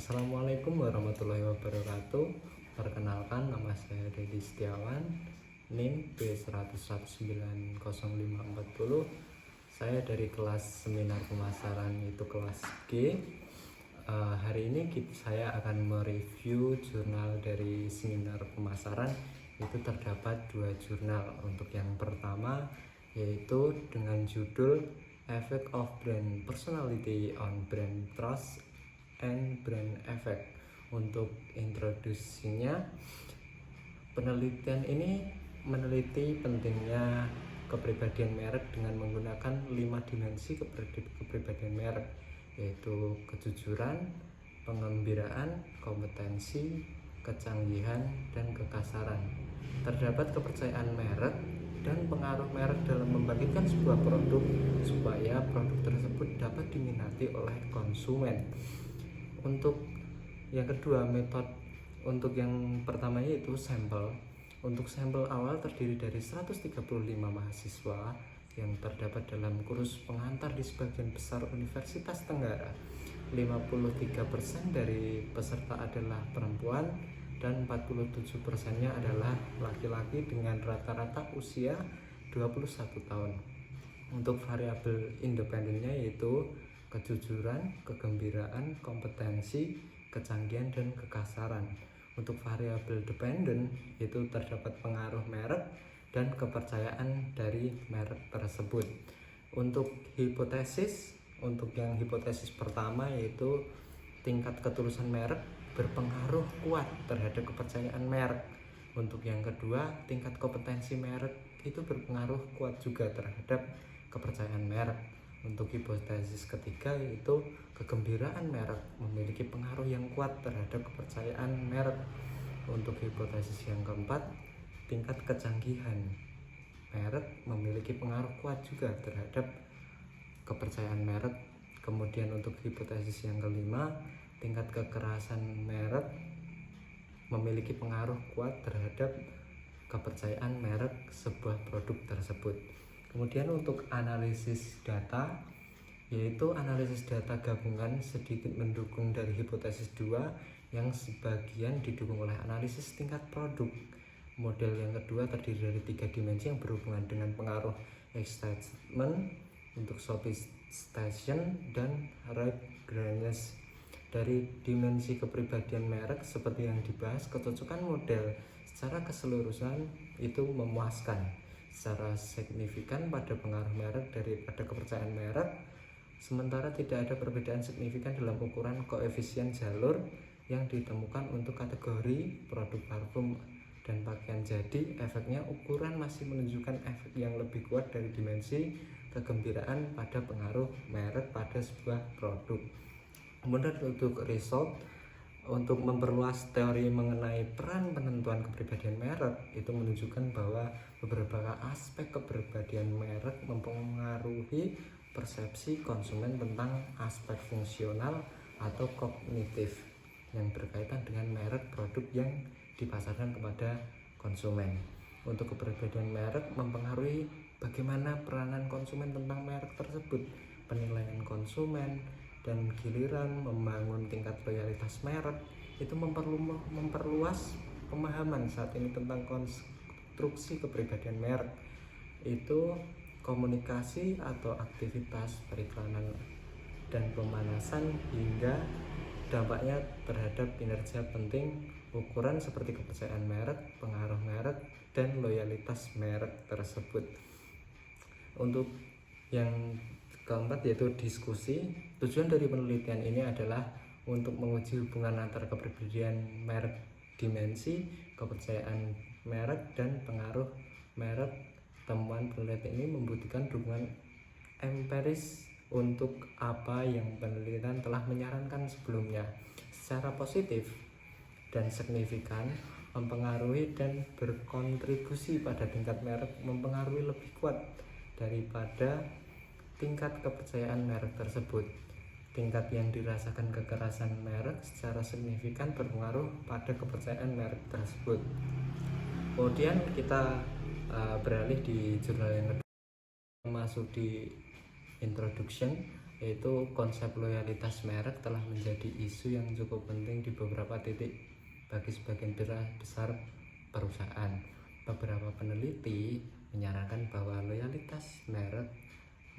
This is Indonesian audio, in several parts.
Assalamualaikum warahmatullahi wabarakatuh. Perkenalkan, nama saya Dedi Setiawan, NIM B100190540. Saya dari kelas seminar pemasaran, itu kelas G. Hari ini saya akan mereview jurnal dari seminar pemasaran. Itu terdapat 2 jurnal. Untuk yang pertama yaitu dengan judul Effect of Brand Personality on Brand Trust and Brand Effect. Untuk introduksinya, penelitian ini meneliti pentingnya kepribadian merek dengan menggunakan 5 dimensi kepribadian merek, yaitu kejujuran, pengembiraan, kompetensi, kecanggihan, dan kekasaran. Terdapat kepercayaan merek dan pengaruh merek dalam membagikan sebuah produk supaya produk tersebut dapat diminati oleh konsumen. Untuk yang kedua, metode untuk yang pertama yaitu sampel. Untuk sampel awal terdiri dari 135 mahasiswa yang terdapat dalam kursus pengantar di sebagian besar Universitas Tenggara. 53% dari peserta adalah perempuan dan 47%-nya adalah laki-laki dengan rata-rata usia 21 tahun. Untuk variabel independennya yaitu kejujuran, kegembiraan, kompetensi, kecanggihan, dan kekasaran. Untuk variabel dependen itu terdapat pengaruh merek dan kepercayaan dari merek tersebut. Untuk hipotesis, untuk yang hipotesis pertama yaitu tingkat ketulusan merek berpengaruh kuat terhadap kepercayaan merek. Untuk yang kedua, tingkat kompetensi merek itu berpengaruh kuat juga terhadap kepercayaan merek. Untuk hipotesis ketiga yaitu kegembiraan merek memiliki pengaruh yang kuat terhadap kepercayaan merek. Untuk hipotesis yang keempat, tingkat kecanggihan merek memiliki pengaruh kuat juga terhadap kepercayaan merek. Kemudian untuk hipotesis yang kelima, tingkat kekerasan merek memiliki pengaruh kuat terhadap kepercayaan merek sebuah produk tersebut. Kemudian untuk analisis data, yaitu analisis data gabungan sedikit mendukung dari hipotesis 2 yang sebagian didukung oleh analisis tingkat produk. Model yang kedua terdiri dari 3 dimensi yang berhubungan dengan pengaruh excitement, untuk sophistication, dan rightness. Dari dimensi kepribadian merek seperti yang dibahas, kecocokan model secara keseluruhan itu memuaskan secara signifikan pada pengaruh merek daripada kepercayaan merek, sementara tidak ada perbedaan signifikan dalam ukuran koefisien jalur yang ditemukan untuk kategori produk parfum dan pakaian. Jadi efeknya ukuran masih menunjukkan efek yang lebih kuat dari dimensi kegembiraan pada pengaruh merek pada sebuah produk. Kemudian untuk result, untuk memperluas teori mengenai peran penentuan kepribadian merek, itu menunjukkan bahwa beberapa aspek kepribadian merek mempengaruhi persepsi konsumen tentang aspek fungsional atau kognitif yang berkaitan dengan merek produk yang dipasarkan kepada konsumen. Untuk kepribadian merek mempengaruhi bagaimana peranan konsumen tentang merek tersebut, penilaian konsumen, dan giliran membangun tingkat loyalitas merek itu memperluas pemahaman saat ini tentang konstruksi kepribadian merek. Itu komunikasi atau aktivitas periklanan dan pemanasan hingga dampaknya terhadap kinerja penting ukuran seperti kepercayaan merek, pengaruh merek, dan loyalitas merek tersebut. Untuk yang keempat yaitu diskusi. Tujuan dari penelitian ini adalah untuk menguji hubungan antara kepribadian merek, dimensi kepercayaan merek, dan pengaruh merek. Temuan penelitian ini membutuhkan dukungan empiris untuk apa yang penelitian telah menyarankan sebelumnya. Secara positif dan signifikan mempengaruhi dan berkontribusi pada tingkat merek mempengaruhi lebih kuat daripada tingkat kepercayaan merek tersebut. Tingkat yang dirasakan kekerasan merek secara signifikan berpengaruh pada kepercayaan merek tersebut. Kemudian kita beralih di jurnal yang kedua, masuk di introduction. yaitu konsep loyalitas merek telah menjadi isu yang cukup penting di beberapa titik bagi sebagian besar perusahaan. Beberapa peneliti menyarankan bahwa loyalitas merek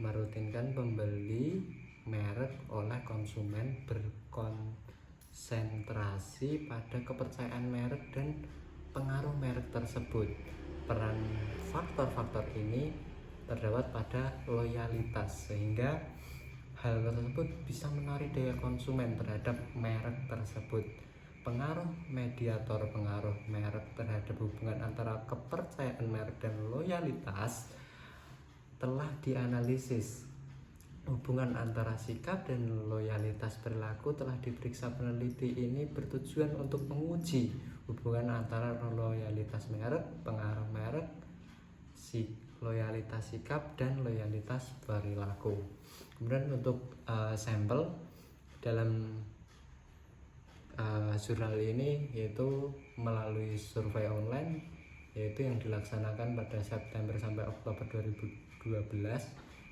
merutinkan pembeli merek oleh konsumen berkonsentrasi pada kepercayaan merek dan pengaruh merek tersebut. Peran faktor-faktor ini terdapat pada loyalitas, sehingga hal tersebut bisa menarik daya konsumen terhadap merek tersebut. Pengaruh mediator pengaruh merek terhadap hubungan antara kepercayaan merek dan loyalitas telah dianalisis. Hubungan antara sikap dan loyalitas perilaku telah diperiksa peneliti ini bertujuan untuk menguji hubungan antara loyalitas merek, pengaruh merek, loyalitas sikap, dan loyalitas perilaku. Kemudian untuk sampel dalam jurnal ini yaitu melalui survei online, yaitu yang dilaksanakan pada September sampai Oktober 2012,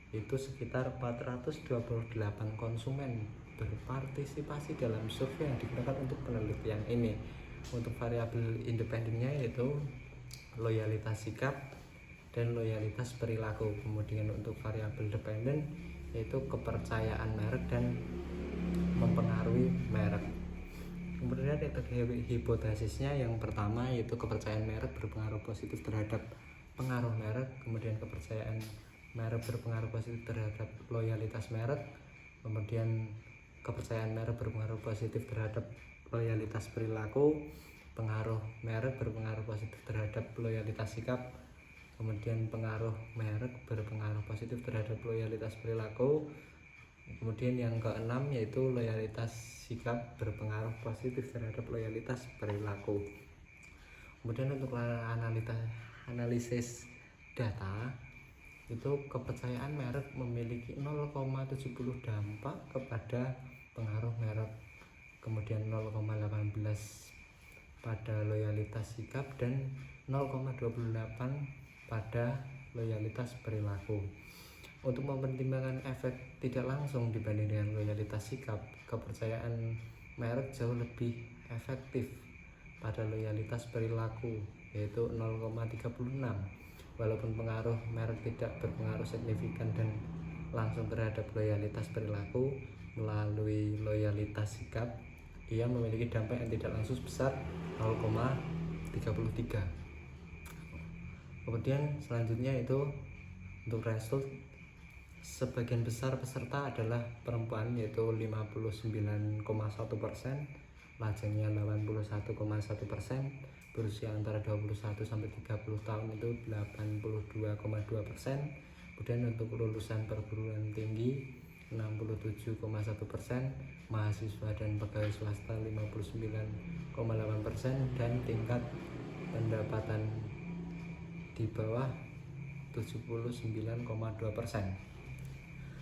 itu sekitar 428 konsumen berpartisipasi dalam survei yang digunakan untuk penelitian ini. Untuk variabel independennya yaitu loyalitas sikap dan loyalitas perilaku. Kemudian untuk variabel dependen yaitu kepercayaan merek dan mempengaruhi merek. Kemudian hipotesisnya yang pertama yaitu kepercayaan merek berpengaruh positif terhadap pengaruh merek, kemudian kepercayaan merek berpengaruh positif terhadap loyalitas merek, kemudian kepercayaan merek berpengaruh positif terhadap loyalitas perilaku, pengaruh merek berpengaruh positif terhadap loyalitas sikap, kemudian pengaruh merek berpengaruh positif terhadap loyalitas perilaku. Kemudian yang keenam yaitu loyalitas sikap berpengaruh positif terhadap loyalitas perilaku. Kemudian untuk analisis data itu kepercayaan merek memiliki 0,70 dampak kepada pengaruh merek, kemudian 0,18 pada loyalitas sikap dan 0,28 pada loyalitas perilaku. Untuk mempertimbangkan efek tidak langsung dibanding dengan loyalitas sikap, kepercayaan merek jauh lebih efektif pada loyalitas perilaku yaitu 0,36. Walaupun pengaruh merek tidak berpengaruh signifikan dan langsung terhadap loyalitas perilaku, melalui loyalitas sikap ia memiliki dampak yang tidak langsung sebesar 0,33. Kemudian selanjutnya itu untuk result, sebagian besar peserta adalah perempuan yaitu 59,1%, lajengnya 81,1%, berusia antara 21 sampai 30 tahun itu 82,2%. Kemudian untuk lulusan perguruan tinggi 67,1%, mahasiswa dan pegawai swasta 59,8%, dan tingkat pendapatan di bawah 79,2%.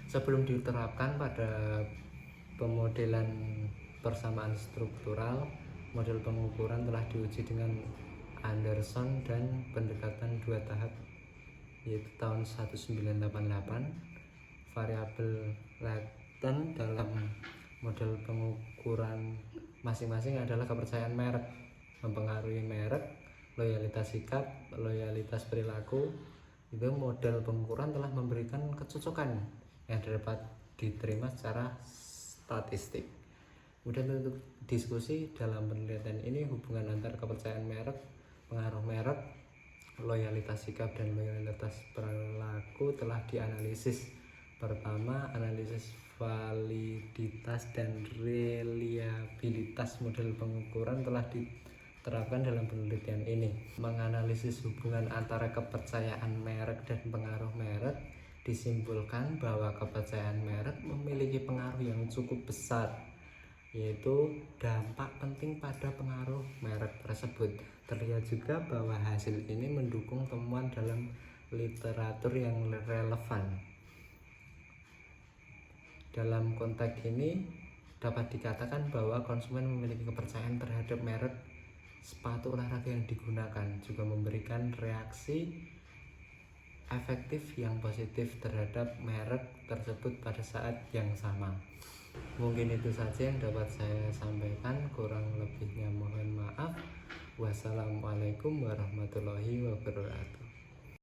Sebelum diterapkan pada pemodelan persamaan struktural, model pengukuran telah diuji dengan Anderson dan pendekatan 2 tahap yaitu tahun 1988. Variabel laten dalam model pengukuran masing-masing adalah kepercayaan merek, mempengaruhi merek, loyalitas sikap, loyalitas perilaku. Itu model pengukuran telah memberikan kecocokan yang dapat diterima secara statistik. Kemudian untuk diskusi dalam penelitian ini, hubungan antara kepercayaan merek, pengaruh merek, loyalitas sikap, dan loyalitas perilaku telah dianalisis. Pertama, analisis validitas dan reliabilitas model pengukuran telah diterapkan dalam penelitian ini. Menganalisis hubungan antara kepercayaan merek dan pengaruh merek, disimpulkan bahwa kepercayaan merek memiliki pengaruh yang cukup besar, yaitu dampak penting pada pengaruh merek tersebut. Terlihat juga bahwa hasil ini mendukung temuan dalam literatur yang relevan. Dalam konteks ini dapat dikatakan bahwa konsumen memiliki kepercayaan terhadap merek sepatu olahraga yang digunakan, juga memberikan reaksi efektif yang positif terhadap merek tersebut pada saat yang sama. Mungkin itu saja yang dapat saya sampaikan, kurang lebihnya mohon maaf. Wassalamualaikum warahmatullahi wabarakatuh.